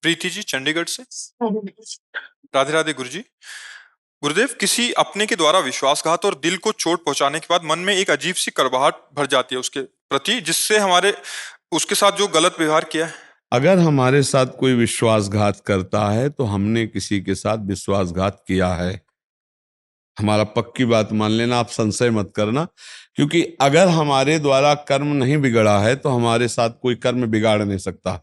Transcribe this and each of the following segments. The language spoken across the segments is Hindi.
प्रीति जी चंडीगढ़ से। राधे राधे गुरु जी। गुरुदेव, किसी अपने के द्वारा विश्वासघात और दिल को चोट पहुंचाने के बाद मन में एक अजीब सी कड़वाहट भर जाती है उसके प्रति, जिससे हमारे उसके साथ जो गलत व्यवहार किया है। अगर हमारे साथ कोई विश्वासघात करता है तो हमने किसी के साथ विश्वासघात किया है। हमारा पक्की बात मान लेना, आप संशय मत करना, क्योंकि अगर हमारे द्वारा कर्म नहीं बिगड़ा है तो हमारे साथ कोई कर्म बिगाड़ नहीं सकता।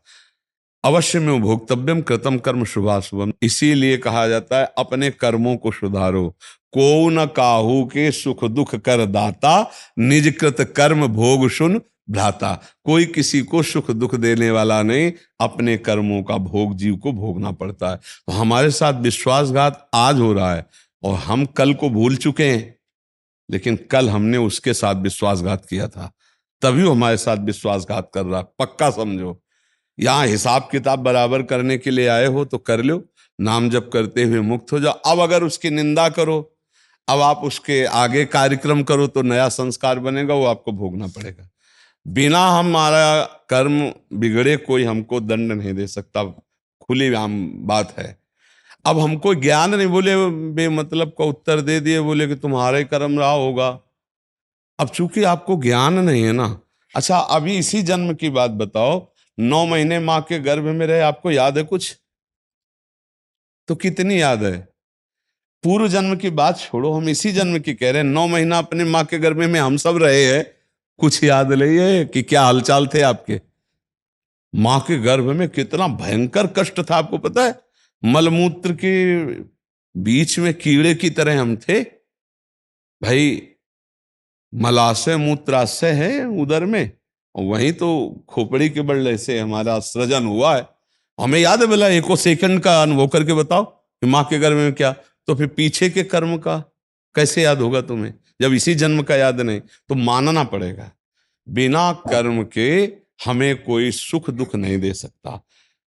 अवश्य में भोक्तव्यम कृतम कर्म शुभाशुभम, इसीलिए कहा जाता है अपने कर्मों को सुधारो। को न काहू के सुख दुख कर दाता, निज कृत कर्म भोग सुन भ्राता। कोई किसी को सुख दुख देने वाला नहीं, अपने कर्मों का भोग जीव को भोगना पड़ता है। तो हमारे साथ विश्वासघात आज हो रहा है और हम कल को भूल चुके हैं, लेकिन कल हमने उसके साथ विश्वासघात किया था, तभी वो हमारे साथ विश्वासघात कर रहा। पक्का समझो, यहाँ हिसाब किताब बराबर करने के लिए आए हो तो कर लो, नाम जप करते हुए मुक्त हो जाओ। अब अगर उसकी निंदा करो, अब आप उसके आगे कार्यक्रम करो तो नया संस्कार बनेगा, वो आपको भोगना पड़ेगा। बिना हमारा कर्म बिगड़े कोई हमको दंड नहीं दे सकता, खुली आम बात है। अब हमको ज्ञान नहीं, बोले बेमतलब का उत्तर दे दिए, बोले कि तुम्हारा ही कर्म रहा होगा। अब चूंकि आपको ज्ञान नहीं है ना। अच्छा, अभी इसी जन्म की बात बताओ, 9 महीने माँ के गर्भ में रहे, आपको याद है कुछ? तो कितनी याद है? पूर्व जन्म की बात छोड़ो, हम इसी जन्म की कह रहे हैं। 9 महीना अपने माँ के गर्भ में हम सब रहे हैं, कुछ याद नहीं है कि क्या हालचाल थे आपके? माँ के गर्भ में कितना भयंकर कष्ट था, आपको पता है? मलमूत्र के बीच में कीड़े की तरह हम थे भाई। मलाशय मूत्राशय है उदर में, और वहीं तो खोपड़ी के बल से हमारा सृजन हुआ है। हमें याद है, बोला एको सेकंड का अनुभव करके बताओ कि माँ के गर्भ में क्या। तो फिर पीछे के कर्म का कैसे याद होगा तुम्हें, जब इसी जन्म का याद नहीं? तो मानना पड़ेगा, बिना कर्म के हमें कोई सुख दुख नहीं दे सकता।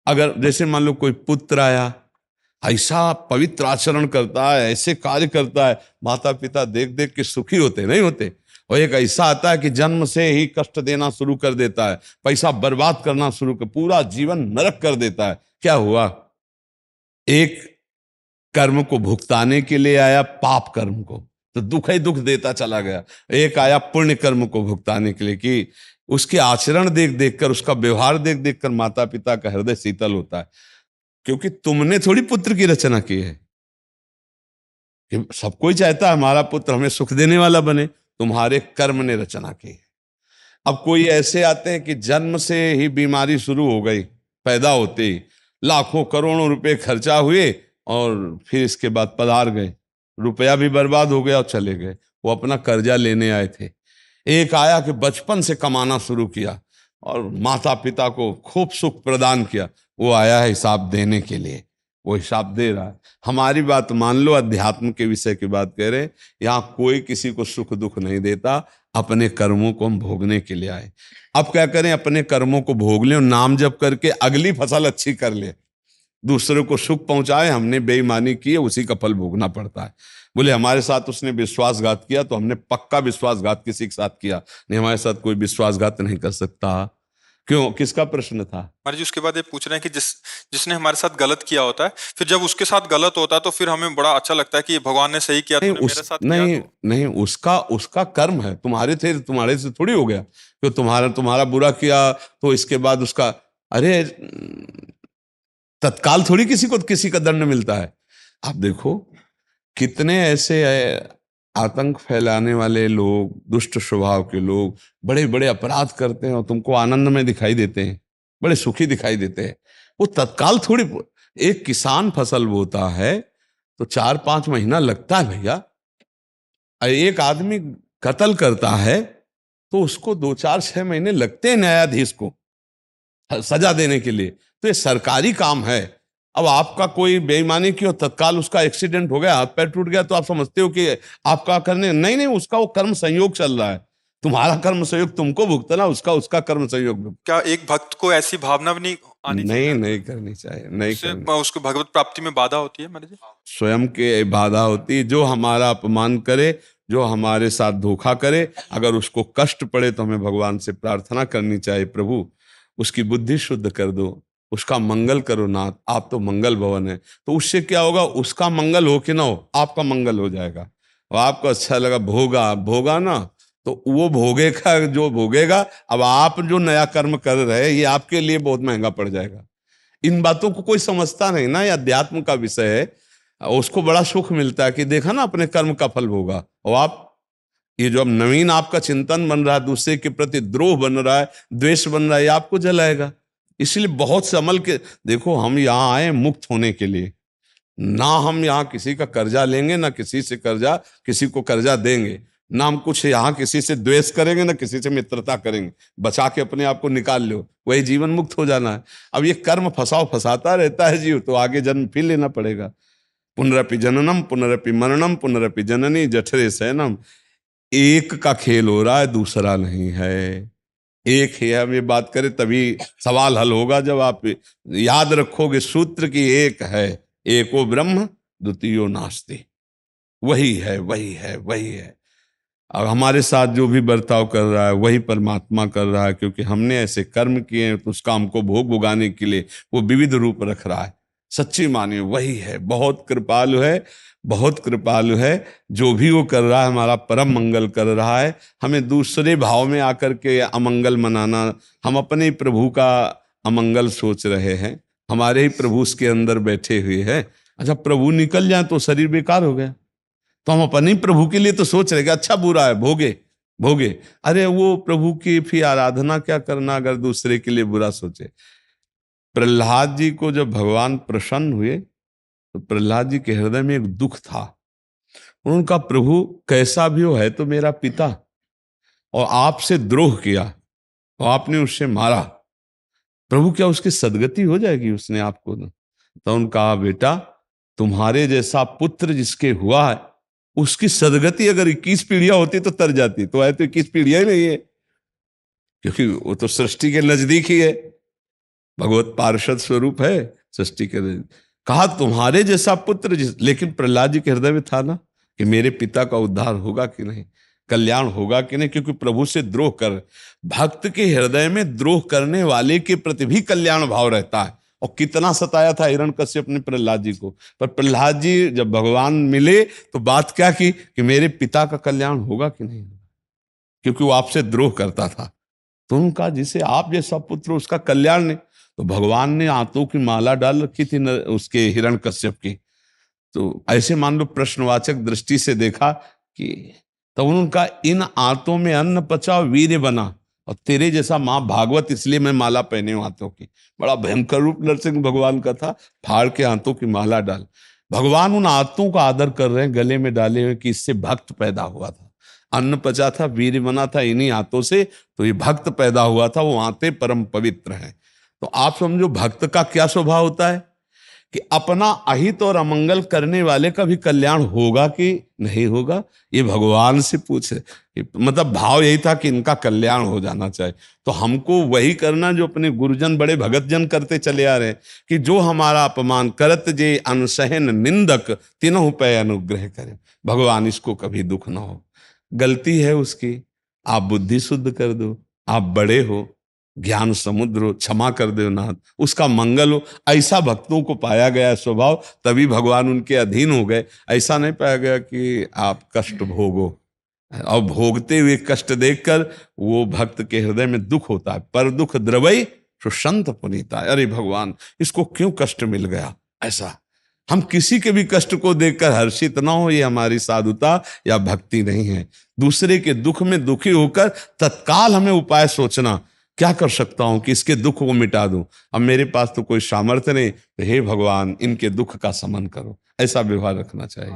अगर जैसे मान लो कोई पुत्र आया, ऐसा पवित्र आचरण करता है, ऐसे कार्य करता है, माता पिता देख देख के सुखी होते नहीं होते? और एक ऐसा आता है कि जन्म से ही कष्ट देना शुरू कर देता है, पैसा बर्बाद करना शुरू कर, पूरा जीवन नरक कर देता है। क्या हुआ? एक कर्म को भुगताने के लिए आया, पाप कर्म को, तो दुख ही दुख देता चला गया। एक आया पुण्य कर्म को भुगताने के लिए, कि उसके आचरण देख देख कर, उसका व्यवहार देख देख कर माता पिता का हृदय शीतल होता है। क्योंकि तुमने थोड़ी पुत्र की रचना की है, कि सब कोई चाहता है हमारा पुत्र हमें सुख देने वाला बने, तुम्हारे कर्म ने रचना की है। अब कोई ऐसे आते हैं कि जन्म से ही बीमारी शुरू हो गई, पैदा होते ही लाखों करोड़ों रुपए खर्चा हुए, और फिर इसके बाद पधार गए, रुपया भी बर्बाद हो गया और चले गए। वो अपना कर्जा लेने आए थे। एक आया कि बचपन से कमाना शुरू किया और माता पिता को खूब सुख प्रदान किया, वो आया है हिसाब देने के लिए, वो हिसाब दे रहा है। हमारी बात मान लो, अध्यात्म के विषय की बात कह रहे हैं। यहाँ कोई किसी को सुख दुख नहीं देता, अपने कर्मों को हम भोगने के लिए आए। अब क्या करें? अपने कर्मों को भोग लें, नाम जप करके अगली फसल अच्छी कर ले, दूसरे को सुख पहुंचाए। हमने बेईमानी की है, उसी का फल भोगना पड़ता है। बोले हमारे साथ उसने विश्वासघात किया, तो हमने पक्का विश्वासघात किसी के साथ किया नहीं, हमारे साथ कोई विश्वासघात नहीं कर सकता। क्यों? किसका प्रश्न था? महाराज जी, उसके बाद ये पूछ रहे हैं कि जिसने हमारे साथ गलत किया होता है, फिर जब उसके साथ गलत होता है तो फिर हमें बड़ा अच्छा लगता है कि भगवान ने सही किया, नहीं, तूने मेरे साथ किया नहीं तो। नहीं, उसका कर्म है, तुम्हारे थे, तुम्हारे से थोड़ी हो गया। तो तुम्हारा बुरा किया तो इसके बाद उसका, अरे तत्काल थोड़ी किसी का दंड मिलता है। आप देखो कितने ऐसे आतंक फैलाने वाले लोग, दुष्ट स्वभाव के लोग बड़े बड़े अपराध करते हैं और तुमको आनंद में दिखाई देते हैं, बड़े सुखी दिखाई देते हैं। वो तत्काल थोड़ी। एक किसान फसल बोता है तो 4-5 महीना लगता है भैया। एक आदमी कत्ल करता है तो उसको 2-4-6 महीने लगते हैं न्यायाधीश को सजा देने के लिए। तो ये सरकारी काम है। अब आपका कोई बेईमानी की और तत्काल उसका एक्सीडेंट हो गया, हाथ पैर टूट गया, तो आप समझते हो कि आपका करने नहीं, नहीं, उसका वो कर्म संयोग चल रहा है। तुम्हारा कर्म संयोग तुमको भुगतना, उसका कर्म संयोग। क्या एक भक्त को ऐसी भावना भी नहीं आनी चाहिए? नहीं करनी चाहिए, नहीं करनी। उसको भगवत प्राप्ति में बाधा होती है महाराज जी। स्वयं के बाधा होती है। जो हमारा अपमान करे, जो हमारे साथ धोखा करे, अगर उसको कष्ट पड़े तो हमें भगवान से प्रार्थना करनी चाहिए, प्रभु उसकी बुद्धि शुद्ध कर दो, उसका मंगल करो नाथ, आप तो मंगल भवन है। तो उससे क्या होगा, उसका मंगल हो कि ना हो, आपका मंगल हो जाएगा। और आपको अच्छा लगा, भोगा भोगा ना, तो वो भोगेगा जो भोगेगा। अब आप जो नया कर्म कर रहे हैं ये आपके लिए बहुत महंगा पड़ जाएगा। इन बातों को कोई समझता नहीं ना, ये अध्यात्म का विषय है। उसको बड़ा सुख मिलता है कि देखा ना अपने कर्म का फल भोगा। और आप ये जो अब नवीन आपका चिंतन बन रहा है, दूसरे के प्रति द्रोह बन रहा है, द्वेष बन रहा है, ये आपको जलाएगा। इसलिए बहुत संभल के देखो, हम यहाँ आए मुक्त होने के लिए। ना हम यहाँ किसी का कर्जा लेंगे, ना किसी से कर्जा किसी को कर्जा देंगे, ना हम कुछ यहाँ किसी से द्वेष करेंगे, ना किसी से मित्रता करेंगे। बचा के अपने आप को निकाल लो, वही जीवन मुक्त हो जाना है। अब ये कर्म फंसाता रहता है जीव, तो आगे जन्म फिर लेना पड़ेगा। पुनरपि जननम पुनरपि मरणम पुनरपि जननी जठरे शयनम। एक का खेल हो रहा है, दूसरा नहीं है। एक ही है। हम ये बात करें तभी सवाल हल होगा, जब आप याद रखोगे सूत्र की एक है, एको ब्रह्म द्वितीयो नास्ति। वही है, वही है, वही है। अब हमारे साथ जो भी बर्ताव कर रहा है वही परमात्मा कर रहा है, क्योंकि हमने ऐसे कर्म किए हैं, तो उस काम को भोग भुगाने के लिए वो विविध रूप रख रहा है। सच्ची मानिए वही है, बहुत कृपालु है, बहुत कृपालु है। जो भी वो कर रहा है हमारा परम मंगल कर रहा है। हमें दूसरे भाव में आकर के अमंगल मनाना, हम अपने प्रभु का अमंगल सोच रहे हैं, हमारे ही प्रभु उसके अंदर बैठे हुए हैं। अच्छा, प्रभु निकल जाए तो शरीर बेकार हो गया। तो हम अपने ही प्रभु के लिए तो सोच रहे कि अच्छा बुरा है, भोगे भोगे। अरे वो प्रभु की फिर आराधना क्या करना अगर दूसरे के लिए बुरा सोचे। प्रहलाद जी को जब भगवान प्रसन्न हुए, तो प्रहलाद जी के हृदय में एक दुख था। उनका प्रभु कैसा भी हो, है तो मेरा पिता, और आपसे द्रोह किया और आपने उससे मारा, प्रभु क्या उसकी सदगति हो जाएगी उसने आपको? तो उनका बेटा, तुम्हारे जैसा पुत्र जिसके हुआ है, उसकी सदगति अगर 21 पीढ़ियां होती तो तर जाती। तो है तो 21 पीढ़ियां ही नहीं है, क्योंकि वो तो सृष्टि के नजदीक ही है, भगवत पार्षद स्वरूप है सृष्टि के नजदीक। कहा तुम्हारे जैसा पुत्र लेकिन प्रहलाद जी के हृदय में था ना कि मेरे पिता का उद्धार होगा कि नहीं, कल्याण होगा कि नहीं। क्योंकि प्रभु से द्रोह कर, भक्त के हृदय में द्रोह करने वाले के प्रति भी कल्याण भाव रहता है। और कितना सताया था हिरण्यकश्यप ने प्रहलाद जी को। पर प्रहलाद जी जब भगवान मिले तो बात क्या की कि मेरे पिता का कल्याण होगा कि नहीं, क्योंकि वो आपसे द्रोह करता था। तो उनका जिसे आप जैसा पुत्र उसका कल्याण नहीं। तो भगवान ने आंतों की माला डाल रखी थी उसके हिरण्यकश्यप की। तो ऐसे मान लो प्रश्नवाचक दृष्टि से देखा कि तो उनका इन आंतों में अन्न पचा वीर्य बना, और तेरे जैसा माँ भागवत इसलिए मैं माला पहने हूं हाथों की। बड़ा भयंकर रूप नरसिंह भगवान का था, फाड़ के हाथों की माला डाल। भगवान उन आंतों का आदर कर रहे हैं गले में डाले हुए कि इससे भक्त पैदा हुआ था, अन्न पचा था, वीर्य बना था इन्हीं आंतों से, तो ये भक्त पैदा हुआ था। वो आंतें परम पवित्र हैं। तो आप समझो भक्त का क्या स्वभाव होता है कि अपना अहित और अमंगल करने वाले का भी कल्याण होगा कि नहीं होगा, ये भगवान से पूछे। मतलब भाव यही था कि इनका कल्याण हो जाना चाहिए। तो हमको वही करना जो अपने गुरुजन बड़े भगत जन करते चले आ रहे हैं कि जो हमारा अपमान करत जे अनसहन निंदक तीनों पे अनुग्रह करें। भगवान इसको कभी दुख ना हो, गलती है उसकी, आप बुद्धि शुद्ध कर दो, आप बड़े हो, ज्ञान समुद्र हो, क्षमा कर दो नाथ, उसका मंगल हो। ऐसा भक्तों को पाया गया स्वभाव, तभी भगवान उनके अधीन हो गए। ऐसा नहीं पाया गया कि आप कष्ट भोगो, और भोगते हुए कष्ट देखकर वो भक्त के हृदय में दुख होता है। पर दुख द्रवई सुसंत पुनीता। अरे भगवान इसको क्यों कष्ट मिल गया, ऐसा हम किसी के भी कष्ट को देखकर हर्षित ना हो, ये हमारी साधुता या भक्ति नहीं है। दूसरे के दुख में दुखी होकर तत्काल हमें उपाय सोचना, क्या कर सकता हूं कि इसके दुख को मिटा दूं। अब मेरे पास तो कोई सामर्थ्य नहीं, तो हे भगवान इनके दुख का शमन करो, ऐसा व्यवहार रखना चाहिए।